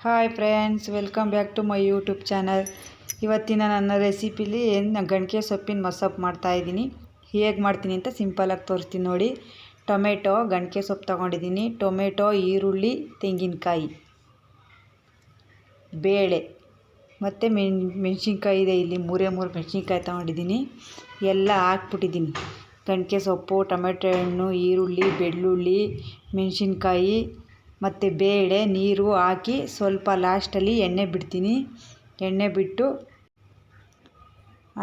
Hi friends, welcome back to my YouTube channel. ಇವತ್ತಿನ ನನ್ನ ರೆಸಿಪಿಲಿ ಗಣಕೆ ಸೊಪ್ಪಿನ ಮಸೊಪ್ಪು ಮಾಡ್ತಾಯಿದ್ದೀನಿ. ಹೇಗೆ ಮಾಡ್ತೀನಿ ಅಂತ ಸಿಂಪಲಾಗಿ ತೋರಿಸ್ತೀನಿ ನೋಡಿ. ಟೊಮೆಟೊ, ಗಣಕೆ ಸೊಪ್ಪು ತೊಗೊಂಡಿದ್ದೀನಿ. ಟೊಮೆಟೊ, ಈರುಳ್ಳಿ, ತೆಂಗಿನಕಾಯಿ, ಬೇಳೆ ಮತ್ತು ಮೆಣಸಿನ್ಕಾಯಿ ಇದೆ. ಇಲ್ಲಿ ಮೂರೇ ಮೆಣಸಿನ್ಕಾಯಿ ತೊಗೊಂಡಿದ್ದೀನಿ. ಎಲ್ಲ ಹಾಕ್ಬಿಟ್ಟಿದ್ದೀನಿ. ಗಣಕೆ ಸೊಪ್ಪು, ಟೊಮೆಟೊ ಹಣ್ಣು, ಈರುಳ್ಳಿ, ಬೆಳ್ಳುಳ್ಳಿ, ಮೆಣಸಿನ್ಕಾಯಿ ಮತ್ತು ಬೇಳೆ, ನೀರು ಹಾಕಿ ಸ್ವಲ್ಪ ಲಾಸ್ಟಲ್ಲಿ ಎಣ್ಣೆ ಬಿಡ್ತೀನಿ. ಎಣ್ಣೆ ಬಿಟ್ಟು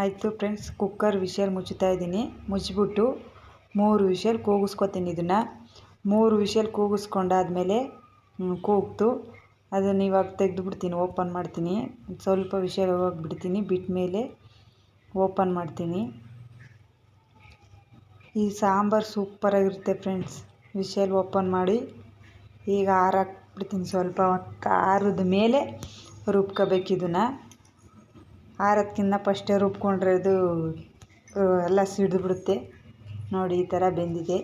ಆಯಿತು ಫ್ರೆಂಡ್ಸ್. ಕುಕ್ಕರ್ ವಿಷಲ್ ಮುಚ್ಚುತ್ತಾ ಇದ್ದೀನಿ. ಮುಚ್ಚಿಬಿಟ್ಟು 3 ವಿಷಲ್ ಕೂಗಿಸ್ಕೊತೀನಿ. ಇದನ್ನು 3 ವಿಷಲ್ ಕೂಗಿಸ್ಕೊಂಡಾದ್ಮೇಲೆ ಕೂಗ್ತು ಅದನ್ನು ಇವಾಗ ತೆಗೆದುಬಿಡ್ತೀನಿ. ಓಪನ್ ಮಾಡ್ತೀನಿ. ಸ್ವಲ್ಪ ವಿಷಲ್ ಹೋಗಿ ಬಿಡ್ತೀನಿ. ಬಿಟ್ಟ ಮೇಲೆ ಓಪನ್ ಮಾಡ್ತೀನಿ. ಈ ಸಾಂಬಾರು ಸೂಪರಾಗಿರುತ್ತೆ ಫ್ರೆಂಡ್ಸ್. ವಿಷಲ್ ಓಪನ್ ಮಾಡಿ ಈಗ ಆರಾಕ್ಬಿಡ್ತೀನಿ. ಸ್ವಲ್ಪ ಆರಿದ ಮೇಲೆ ರುಬ್ಕೋಬೇಕು. ಇದನ್ನು ಆರೋದಕ್ಕಿಂತ ಫಸ್ಟೇ ರುಬ್ಕೊಂಡ್ರೆ ಅದು ಎಲ್ಲ ಸಿಡಿದ್ಬಿಡುತ್ತೆ. ನೋಡಿ, ಈ ಥರ ಬೆಂದಿದೆ.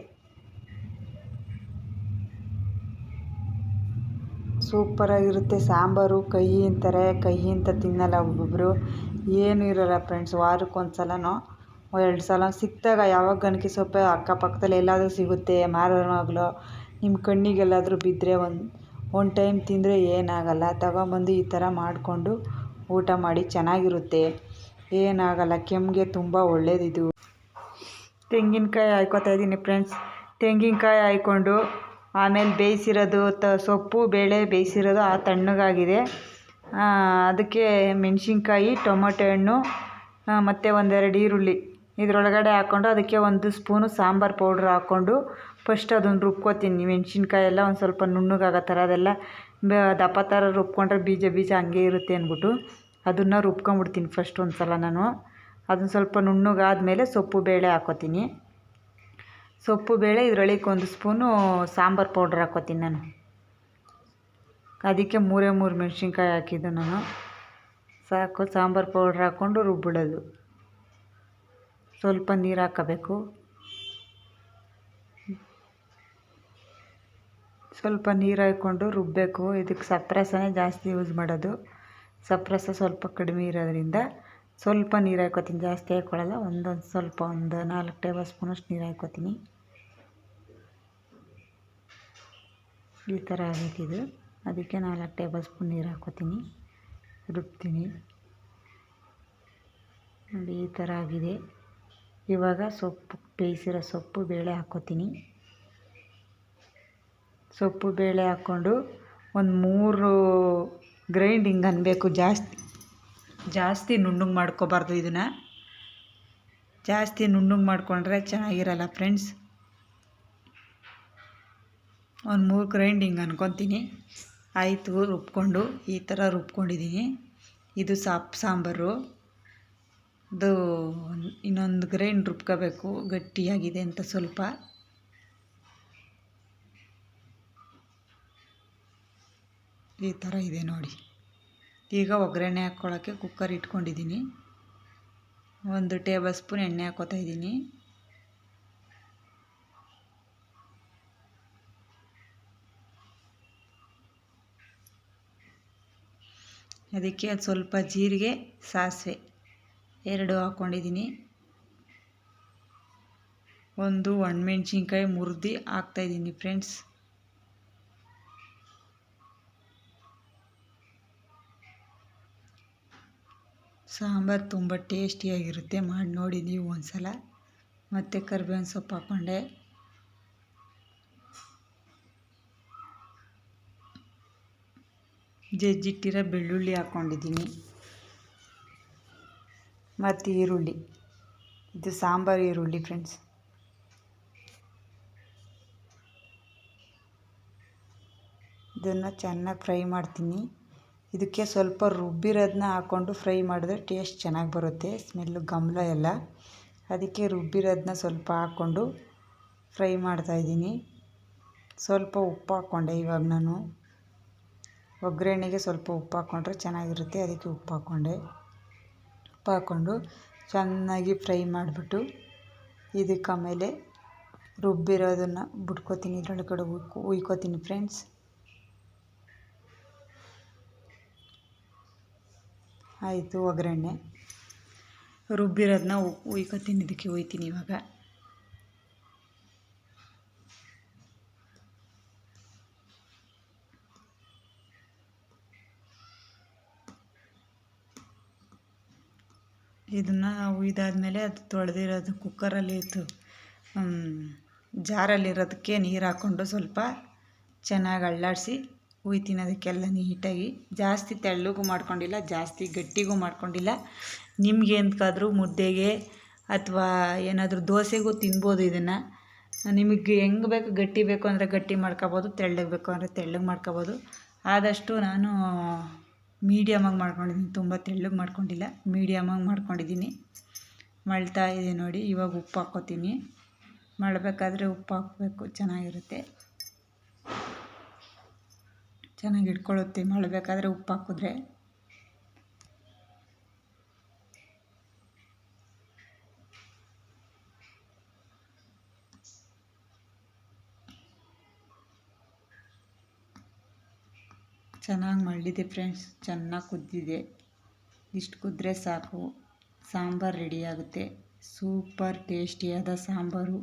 ಸೂಪರಾಗಿರುತ್ತೆ ಸಾಂಬಾರು. ಕಹಿ ಅಂತಾರೆ, ಕಹಿ ಅಂತ ತಿನ್ನಲ್ಲ ಒಬ್ಬೊಬ್ಬರು. ಏನೂ ಇರೋಲ್ಲ ಫ್ರೆಂಡ್ಸ್. ವಾರಕ್ಕೊಂದು ಸಲನೋ 2 ಸಲ ಸಿಕ್ಕಿದಾಗ, ಯಾವಾಗ ಗಣಕೆ ಸೊಪ್ಪು ಅಕ್ಕಪಕ್ಕದಲ್ಲಿ ಎಲ್ಲಾದರೂ ಸಿಗುತ್ತೆ, ಮಾರೋವಾಗಲೋ ನಿಮ್ಮ ಕಣ್ಣಿಗೆಲ್ಲಾದರೂ ಬಿದ್ದರೆ ಒಂದು ಟೈಮ್ ತಿಂದರೆ ಏನಾಗಲ್ಲ. ತಗೊಂಬಂದು ಈ ಥರ ಮಾಡಿಕೊಂಡು ಊಟ ಮಾಡಿ, ಚೆನ್ನಾಗಿರುತ್ತೆ, ಏನಾಗಲ್ಲ. ಕೆಮ್ಮಿಗೆ ತುಂಬ ಒಳ್ಳೆಯದಿದು. ತೆಂಗಿನಕಾಯಿ ಹಾಯ್ಕೋತಾ ಇದ್ದೀನಿ ಫ್ರೆಂಡ್ಸ್. ತೆಂಗಿನಕಾಯಿ ಹಾಯ್ಕೊಂಡು ಆಮೇಲೆ ಬೇಯಿಸಿರೋದು ಸೊಪ್ಪು, ಬೇಳೆ ಬೇಯಿಸಿರೋದು ತಣ್ಣಗಾಗಿದೆ. ಅದಕ್ಕೆ ಮೆಣಸಿನ್ಕಾಯಿ, ಟೊಮೊಟೊ ಹಣ್ಣು ಮತ್ತು 1-2 ಈರುಳ್ಳಿ ಇದರೊಳಗಡೆ ಹಾಕ್ಕೊಂಡು ಅದಕ್ಕೆ 1 ಸ್ಪೂನು ಸಾಂಬಾರು ಪೌಡ್ರ್ ಹಾಕ್ಕೊಂಡು ಫಸ್ಟ್ ಅದನ್ನು ರುಬ್ಕೋತೀನಿ. ಮೆಣಸಿನ್ಕಾಯಿ ಎಲ್ಲ ಒಂದು ಸ್ವಲ್ಪ ನುಣ್ಣಗಾಗೋ ಥರ, ಅದೆಲ್ಲ ದಪ್ಪ ಥರ ರುಬ್ಕೊಂಡ್ರೆ ಬೀಜ ಹಂಗೆ ಇರುತ್ತೆ ಅಂದ್ಬಿಟ್ಟು ಅದನ್ನು ರುಬ್ಕೊಂಬಿಡ್ತೀನಿ ಫಸ್ಟ್ ಒಂದು ಸಲ ನಾನು. ಅದನ್ನು ಸ್ವಲ್ಪ ನುಣ್ಣಗಾದ್ಮೇಲೆ ಸೊಪ್ಪು ಬೇಳೆ ಹಾಕ್ಕೋತೀನಿ. ಸೊಪ್ಪು ಬೇಳೆ ಇದರೊಳಗೆ 1 ಸ್ಪೂನು ಸಾಂಬಾರು ಪೌಡ್ರ್ ಹಾಕ್ಕೋತೀನಿ ನಾನು. ಅದಕ್ಕೆ 3 ಮೆಣಸಿನ್ಕಾಯಿ ಹಾಕಿದ್ದು ನಾನು. ಸಾಕು. ಸಾಂಬಾರು ಪೌಡ್ರ್ ಹಾಕ್ಕೊಂಡು ರುಬ್ಬಿಡೋದು. ಸ್ವಲ್ಪ ನೀರು ಹಾಕಬೇಕು. ಸ್ವಲ್ಪ ನೀರು ಹಾಕ್ಕೊಂಡು ರುಬ್ಬಬೇಕು. ಇದಕ್ಕೆ ಸಪ್ರಸನೇ ಜಾಸ್ತಿ ಯೂಸ್ ಮಾಡೋದು. ಸಪ್ರಸ ಸ್ವಲ್ಪ ಕಡಿಮೆ ಇರೋದ್ರಿಂದ ಸ್ವಲ್ಪ ನೀರು ಹಾಕ್ಕೋತೀನಿ. ಜಾಸ್ತಿ ಹಾಕ್ಕೊಳ್ಳಲ್ಲ. ಸ್ವಲ್ಪ 4 ಟೇಬಲ್ ಸ್ಪೂನಷ್ಟು ನೀರು ಹಾಕ್ಕೋತೀನಿ. ಈ ಥರ ಆಗೈತಿದು. ಅದಕ್ಕೆ 4 ಟೇಬಲ್ ಸ್ಪೂನ್ ನೀರು ಹಾಕ್ಕೋತೀನಿ. ರುಬ್ತೀನಿ ನೋಡಿ, ಈ ಥರ ಆಗಿದೆ. ಇವಾಗ ಸೊಪ್ಪು, ಬೇಯಿಸಿರೋ ಸೊಪ್ಪು ಬೇಳೆ ಹಾಕ್ಕೋತೀನಿ. ಸೊಪ್ಪು ಬೇಳೆ ಹಾಕ್ಕೊಂಡು ಒಂದು 3 ಗ್ರೈಂಡಿಂಗ್ ಅನ್ನಬೇಕು. ಜಾಸ್ತಿ ನುಣ್ಣಗೆ ಮಾಡ್ಕೋಬಾರ್ದು. ಇದನ್ನು ಜಾಸ್ತಿ ನುಣ್ಣಗೆ ಮಾಡಿಕೊಂಡ್ರೆ ಚೆನ್ನಾಗಿರಲ್ಲ ಫ್ರೆಂಡ್ಸ್. ಒಂದು 3 ಗ್ರೈಂಡಿಂಗ್ ಅನ್ಕೊತೀನಿ. ಆಯಿತು. ರುಬ್ಕೊಂಡು ಈ ಥರ ರುಬ್ಕೊಂಡಿದ್ದೀನಿ. ಇದು ಸಾಂಬಾರು. ಅದು ಇನ್ನೊಂದು ಗ್ರೈಂಡ್ ರುಬ್ಕೋಬೇಕು, ಗಟ್ಟಿಯಾಗಿದೆ ಅಂತ ಸ್ವಲ್ಪ. ಈ ಥರ ಇದೆ ನೋಡಿ. ಈಗ ಒಗ್ಗರಣೆ ಹಾಕ್ಕೊಳ್ಳೋಕ್ಕೆ ಕುಕ್ಕರ್ ಇಟ್ಕೊಂಡಿದ್ದೀನಿ. 1 ಟೇಬಲ್ ಸ್ಪೂನ್ ಎಣ್ಣೆ ಹಾಕ್ಕೋತಾ ಇದ್ದೀನಿ. ಅದಕ್ಕೆ ಸ್ವಲ್ಪ ಜೀರಿಗೆ, ಸಾಸಿವೆ 2 ಹಾಕ್ಕೊಂಡಿದ್ದೀನಿ. 1 ಒಣಮೆಣ್ಸಿನ್ಕಾಯಿ ಮುರಿದು ಹಾಕ್ತಾಯಿದ್ದೀನಿ ಫ್ರೆಂಡ್ಸ್. ಸಾಂಬಾರು ತುಂಬ ಟೇಸ್ಟಿಯಾಗಿರುತ್ತೆ. ಮಾಡಿ ನೋಡಿ ನೀವು ಒಂದು ಸಲ. ಮತ್ತು ಕರಿಬೇವಿನ ಸೊಪ್ಪು ಹಾಕ್ಕೊಂಡೆ. ಜಜ್ಜಿಟ್ಟಿರೋ ಬೆಳ್ಳುಳ್ಳಿ ಹಾಕ್ಕೊಂಡಿದ್ದೀನಿ. ಮತ್ತು ಈರುಳ್ಳಿ. ಇದು ಸಾಂಬಾರು ಈರುಳ್ಳಿ ಫ್ರೆಂಡ್ಸ್. ಇದನ್ನು ಚೆನ್ನಾಗಿ ಫ್ರೈ ಮಾಡ್ತೀನಿ. ಇದಕ್ಕೆ ಸ್ವಲ್ಪ ರುಬ್ಬಿರೋದನ್ನ ಹಾಕ್ಕೊಂಡು ಫ್ರೈ ಮಾಡಿದ್ರೆ ಟೇಸ್ಟ್ ಚೆನ್ನಾಗಿ ಬರುತ್ತೆ. ಸ್ಮೆಲ್ಲು ಗಮಲ ಎಲ್ಲ. ಅದಕ್ಕೆ ರುಬ್ಬಿರೋದನ್ನ ಸ್ವಲ್ಪ ಹಾಕ್ಕೊಂಡು ಫ್ರೈ ಮಾಡ್ತಾಯಿದ್ದೀನಿ. ಸ್ವಲ್ಪ ಉಪ್ಪು ಹಾಕ್ಕೊಂಡೆ. ಇವಾಗ ನಾನು ಒಗ್ಗರಣೆಗೆ ಸ್ವಲ್ಪ ಉಪ್ಪು ಹಾಕ್ಕೊಂಡ್ರೆ ಚೆನ್ನಾಗಿರುತ್ತೆ. ಅದಕ್ಕೆ ಉಪ್ಪು ಹಾಕ್ಕೊಂಡೆ. ಉಪ್ಪು ಹಾಕ್ಕೊಂಡು ಚೆನ್ನಾಗಿ ಫ್ರೈ ಮಾಡಿಬಿಟ್ಟು ಇದಕ್ಕೆ ಆಮೇಲೆ ರುಬ್ಬಿರೋದನ್ನು ಬಿಟ್ಕೋತೀನಿ. ಇದರೊಳಗಡೆ ಉಯ್ಕೋತೀನಿ ಫ್ರೆಂಡ್ಸ್. ಆಯಿತು. ಒಗ್ಗರಣೆ ರುಬ್ಬಿರೋದನ್ನ ಉಯ್ಕೊತೀನಿ, ಇದಕ್ಕೆ ಒಯ್ತೀನಿ ಇವಾಗ. ಇದನ್ನು ಉಯ್ದಾದ್ಮೇಲೆ ಅದು ತೊಳೆದಿರೋದು ಕುಕ್ಕರಲ್ಲಿ ಇತ್ತು, ಜಾರಲ್ಲಿರೋದಕ್ಕೆ ನೀರು ಹಾಕ್ಕೊಂಡು ಸ್ವಲ್ಪ ಚೆನ್ನಾಗಿ ಅಳ್ಳಾಡಿಸಿ ಉಯ್ತೀನಿ ಅದಕ್ಕೆಲ್ಲ ನೀಟಾಗಿ. ಜಾಸ್ತಿ ತೆಳ್ಳಗೂ ಮಾಡ್ಕೊಂಡಿಲ್ಲ, ಜಾಸ್ತಿ ಗಟ್ಟಿಗೂ ಮಾಡ್ಕೊಂಡಿಲ್ಲ. ನಿಮ್ಗೆ ಎಂತಕ್ಕಾದ್ರೂ ಮುದ್ದೆಗೆ ಅಥವಾ ಏನಾದರೂ ದೋಸೆಗೂ ತಿನ್ಬೋದು ಇದನ್ನು. ನಿಮಗೆ ಹೆಂಗೆ ಬೇಕು, ಗಟ್ಟಿ ಬೇಕು ಅಂದರೆ ಗಟ್ಟಿ ಮಾಡ್ಕೊಬೋದು, ತೆಳ್ಳಗೆ ಬೇಕು ಅಂದರೆ ತೆಳ್ಳಗೆ ಮಾಡ್ಕೊಬೋದು. ಆದಷ್ಟು ನಾನು ಮೀಡಿಯಮಾಗಿ ಮಾಡ್ಕೊಂಡಿದ್ದೀನಿ, ತುಂಬ ತೆಳ್ಳಗೆ ಮಾಡ್ಕೊಂಡಿಲ್ಲ, ಮೀಡಿಯಮಾಗಿ ಮಾಡ್ಕೊಂಡಿದ್ದೀನಿ. ಮಳ್ತಾ ಇದೆ ನೋಡಿ. ಇವಾಗ ಉಪ್ಪು ಹಾಕ್ಕೋತೀನಿ. ಮಾಡಬೇಕಾದ್ರೆ ಉಪ್ಪು ಹಾಕಬೇಕು, ಚೆನ್ನಾಗಿರುತ್ತೆ, ಚೆನ್ನಾಗಿ ಇಟ್ಕೊಳ್ಳುತ್ತೆ ಮಾಡಬೇಕಾದ್ರೆ ಉಪ್ಪು ಹಾಕಿದ್ರೆ. ಚೆನ್ನಾಗಿ ಮಳ್ಳಿದೆ ಫ್ರೆಂಡ್ಸ್, ಚೆನ್ನಾಗಿ ಕುದ್ದಿದೆ. ಇಷ್ಟು ಕುದ್ರೆ ಸಾಕು, ಸಾಂಬಾರು ರೆಡಿಯಾಗುತ್ತೆ. ಸೂಪರ್ ಟೇಸ್ಟಿಯಾದ ಸಾಂಬಾರು.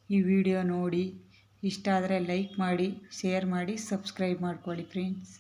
ಈ ವಿಡಿಯೋ ನೋಡಿ ಇಷ್ಟ ಆದರೆ ಲೈಕ್ ಮಾಡಿ, ಶೇರ್ ಮಾಡಿ, ಸಬ್ಸ್ಕ್ರೈಬ್ ಮಾಡ್ಕೊಳ್ಳಿ ಫ್ರೆಂಡ್ಸ್.